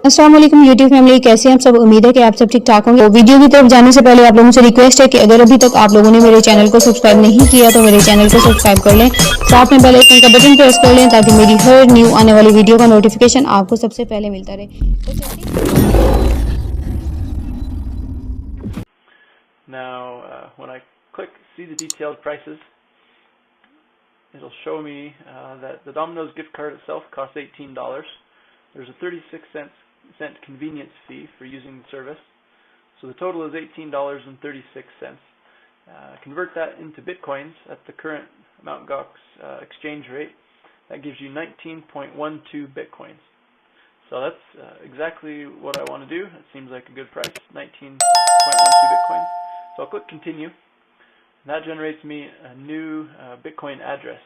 अस्सलाम वालेकुम YouTube family, कैसे हैं आप सब। उम्मीद है कि आप सब ठीक ठाक होंगे। तो वीडियो की तरफ जाने से पहले आप लोगों से रिक्वेस्ट है कि अगर अभी तक आप लोगों ने मेरे चैनल को सब्सक्राइब नहीं किया तो मेरे चैनल को सब्सक्राइब कर लें, साथ में बेल आइकन का बटन प्रेस कर लें ताकि मेरी हर न्यू आने वाली वीडियो का नोटिफिकेशन आपको सबसे पहले मिलता रहे। तो Now, when I click see the detailed prices, it'll show me that the Domino's gift card itself costs $18. There's a 36-cent convenience fee for using the service, so the total is $18.36. Convert that into bitcoins at the current Mt. Gox exchange rate. That gives you 19.12 bitcoins. So that's exactly what I want to do. It seems like a good price, 19.12 bitcoins. So I'll click continue. And that generates me a new Bitcoin address.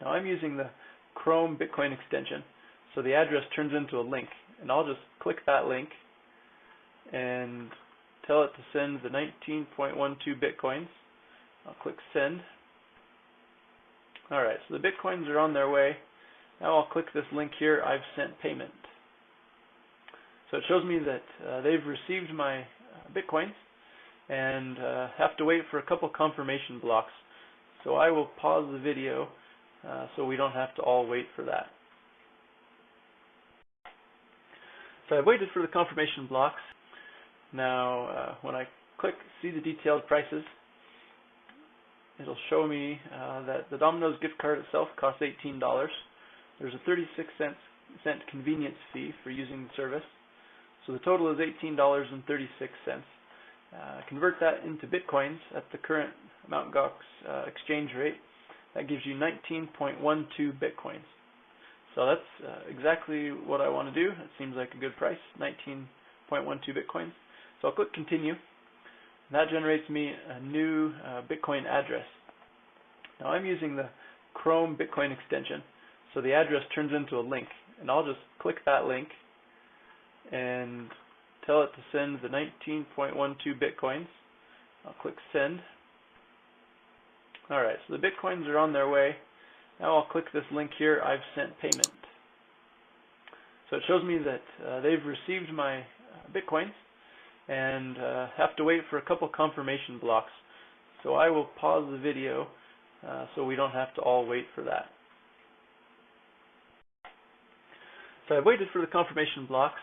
Now I'm using the Chrome Bitcoin extension, so the address turns into a link, and I'll just click that link and tell it to send the 19.12 bitcoins. I'll click send. Alright, so the bitcoins are on their way. Now I'll click this link here, I've sent payment. So it shows me that they've received my bitcoins and have to wait for a couple confirmation blocks. So I will pause the video so we don't have to all wait for that. So I've waited for the confirmation blocks. Now when I click see the detailed prices, it'll show me that the Domino's gift card itself costs $18. There's a 36-cent convenience fee for using the service, so the total is $18.36. Convert that into bitcoins at the current Mt. Gox exchange rate. That gives you 19.12 bitcoins. So that's exactly what I want to do. It seems like a good price, 19.12 bitcoins. So I'll click continue. And that generates me a new Bitcoin address. Now I'm using the Chrome Bitcoin extension, so the address turns into a link, and I'll just click that link and tell it to send the 19.12 bitcoins. I'll click send. Alright, so the bitcoins are on their way. Now I'll click this link here, I've sent payment. So it shows me that they've received my bitcoins and have to wait for a couple confirmation blocks. So I will pause the video so we don't have to all wait for that. So I've waited for the confirmation blocks.